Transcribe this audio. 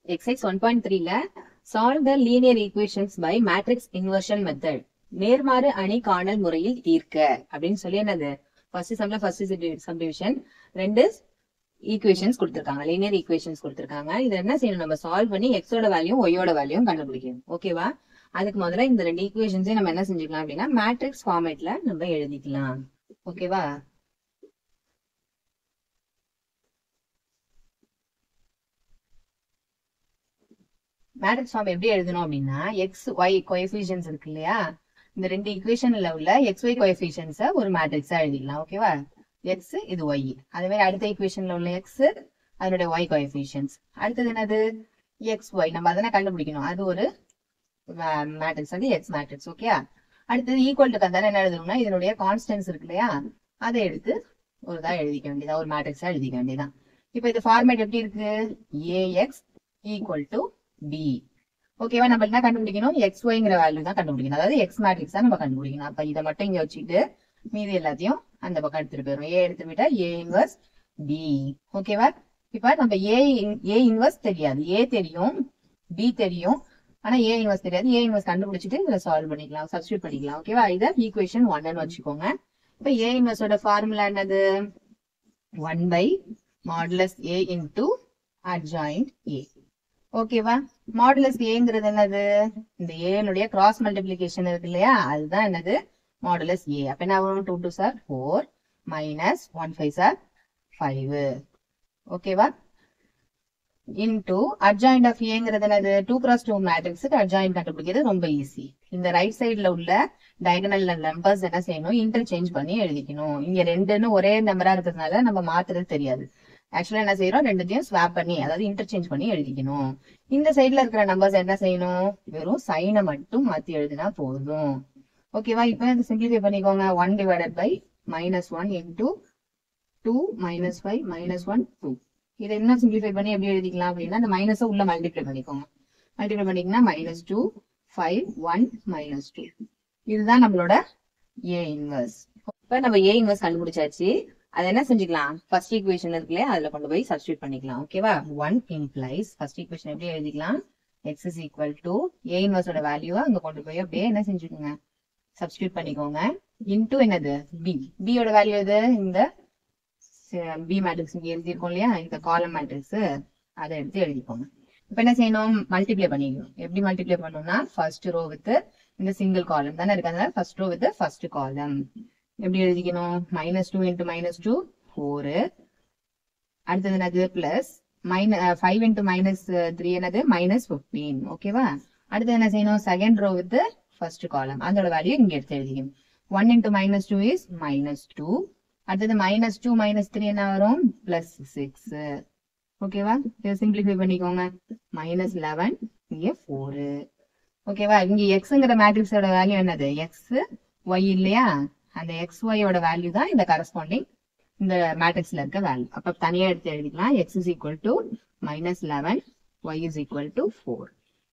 Exercise 1.3ல solve the linear equations by matrix inversion method. நேர்மாறு அணி காணல் முறையில் தீர்க்க அப்படின்னு சொல்லி என்னது ஃபர்ஸ்ட் சம்ல ஃபர்ஸ்ட் சப்டிவிஷன் ரெண்டு ஈக்குவேஷன்ஸ் கொடுத்திருக்காங்க, லீனியர் ஈக்குவேஷன்ஸ் கொடுத்திருக்காங்க. இது என்ன செய்யணும், நம்ம சால்வ் பண்ணி எக்ஸோட வேல்யூ ஒய்யோட வேல்யூ கண்டுபிடிக்கணும். ஓகேவா? அதுக்கு முதல்ல இந்த ரெண்டு ஈக்குவேஷன்ஸே நம்ம என்ன செஞ்சுக்கலாம் அப்படின்னா மேட்ரிக்ஸ் ஃபார்மேட்ல நம்ம எழுதிக்கலாம். ஓகேவா? மேட்ரிக்ஸ் ஃபார்ம் எப்படி எழுதணும் அப்படின்னா எக்ஸ் ஒய் கோஎஃபிஷியன்ஸ் இருக்கு இல்லையா, இந்த ரெண்டு ஈக்குவேஷன்ல உள்ள எக்ஸ் ஒய் கோஎஃபிஷியன்ஸை ஒரு மேட்ரிக்ஸா எழுதிக்கலாம். ஓகேவா? எக்ஸ் இது ஒய், அதே மாதிரி அடுத்த ஈக்குவேஷன்ல உள்ள எக்ஸ் அதனுடைய ஒய் கோஎஃபிஷியன்ஸ், அடுத்தது என்னது எக்ஸ் ஒய், நம்ம அதனை கண்டுபிடிக்கணும். அது ஒரு மேட்ரிக்ஸ் வந்து எக்ஸ் மேட்ரிக்ஸ். ஓகே, அடுத்தது ஈக்குவல் டு கந்தானே என்ன எழுதணும்னா இதனுடைய கான்ஸ்டன்ஸ் இருக்கு இல்லையா, அதை எடுத்து ஒரு இதா எழுதிக்க வேண்டியதா, ஒரு மேட்ரிக்ஸா எழுதிக்க வேண்டியதான். இப்போ இது ஃபார்மேட் எப்படி இருக்கு, ஏஎக்ஸ் ஈக்குவல் டு பி. ஓகேவா? நம்ம என்ன கண்டுபிடிக்கணும், எக்ஸ் ஒய்ங்கிற வேல்யூ தான் கண்டுபிடிக்கணும், அதாவது எக்ஸ் மேட்ரிக்ஸ் தான் நம்ம கண்டுபிடிக்கணும். அப்ப இதை மட்டும் இங்க வச்சுட்டு மீதி எல்லாத்தையும் அந்த பக்கம் எடுத்துட்டு போயிடும். ஏ எடுத்து விட்டா ஏ இன்வர்ஸ் பி. ஓகேவா? இப்ப நம்ம ஏ இன்வர்ஸ் தெரியாது, ஏ தெரியும், பி தெரியும், ஆனா ஏ இன்வர்ஸ் தெரியாது. ஏ இன்வர்ஸ் கண்டுபிடிச்சிட்டு இதை சால்வ் பண்ணிக்கலாம், சப்ஸ்டியூட் பண்ணிக்கலாம். ஓகேவா? இதை ஈக்குவேஷன் 1 வச்சுக்கோங்க. இப்ப ஏ இன்வர்ஸோட ஃபார்முலா என்னது, 1 by modulus A into adjoint A. ஓகேவா? மாடுலஸ் ஏங்கிறது என்னது, இந்த ஏனுடைய கிராஸ் மல்டிபிளிகேஷன் இருக்கு இல்லையா, அதுதான் என்னது மாடுலஸ் ஏ. அப்ப என்ன வரும், 2 2s are 4 minus 1 5s are 5. ஓகேவா? இன்டு அட்ஜாயிண்ட் ஆஃப் ஏங்கிறது என்னது, 2 cross 2 மேட்ரிக்ஸுக்கு அட்ஜாயிண்ட் கண்டுபிடிக்கிறது ரொம்ப ஈஸி. இந்த ரைட் சைடுல உள்ள டயகனல் நம்பர்ஸ் என்ன செய்யணும், இன்டர்சேஞ்ச் பண்ணி எழுதிக்கணும். இங்க ரெண்டுன்னு ஒரே நம்பரா இருக்கிறதுனால நம்ம மாத்துறது தெரியாது. ஆக்சுவலா என்ன செய்யறோம், ரெண்டுத்தையும் ஸ்வாப் பண்ணி அதாவது இன்டர்சேஞ்ச் பண்ணி எழுதிக்கணும். இந்த சைட்ல இருக்கிற நம்பர்ஸ் என்ன செய்யணும், வெறும் சைனை மட்டும் மாத்தி எழுதினா போதும். ஓகேவா? இப்போ இது சிம்பிளிஃபை பண்ணிக்கோங்க. 1 divided by -1 into 2 minus 5 minus 1 2. இதை என்ன சிம்பிளிஃபை பண்ணி எப்படி எழுதிக்கலாம் அப்படின்னா இந்த மைனஸை உள்ள மல்டிப்ளை பண்ணிக்கோங்க. மல்டிப்ளை பண்ணிங்கன்னா -2 5 1 -2. இதுதான் நம்மளோட ஏ இன்வர்ஸ். இப்ப நம்ம ஏ இன்வர்ஸ் கண்டுபிடிச்சாச்சு. அதை என்ன செஞ்சுக்கலாம், ஃபர்ஸ்ட் ஈக்குவேஷன் இருக்கு இல்லையா, அதுல கொண்டு போய் சப்ஸ்டியூட் பண்ணிக்கலாம். ஓகேவா? 1 implies ஃபர்ஸ்ட் ஈக்குவேஷன் எப்படி எழுதிக்கலாம், x is equal to a இன்வர்ஸோட வேல்யூவை அங்க கொண்டு போய் அப்படியே என்ன செஞ்சுக்கோங்க, சப்ஸ்டியூட் பண்ணிக்கோங்க. இன்டு என்னது b, b யோட வேல்யூ எது, இந்த b மேட்ரிக்ஸ் இங்க எழுதிருக்கோம் இல்லையா, இந்த காலம் மேட்ரிக்ஸ், அதை எடுத்து எழுதிக்கோங்க. இப்ப என்ன செய்யணும், மல்டிப்ளை பண்ணிக்கணும். எப்படி மல்டிப்ளை பண்ணணும்னா ஃபர்ஸ்ட் ரோ வித் இந்த சிங்கிள் காலம் தானே இருக்கு, அதனால first row with first column எப்படி எழுதிக்கணும், -2 into -2 4, அடுத்தது என்னது பிளஸ் 5 into -3 என்னது -15. ஓகேவா? அடுத்தது என்ன செய்யணும், second row with first column, அதோட வேல்யூ இங்க எடுத்து எழுதிக்கணும். 1 into -2 is -2, அடுத்தது -2 -3 என்ன வரும், +6. ஓகேவா? இதை சிம்பிளிஃபை பண்ணிக்கோங்க. -11 இங்க 4. ஓகேவா? இங்க எக்ஸ்ங்கிற மேட்ரிக்ஸோட வேல்யூ என்னது, எக்ஸ் ஒய் இல்லையா, அந்த எக்ஸ் ஒய்யோட வேல்யூ தான் இந்த கரஸ்பாண்டிங் இந்த மேட்ரிக்ஸ்ல இருக்க வேல்யூ. அப்ப தனியா எடுத்து எழுதிக்கலாம். x is equal to -11, y is equal to 4.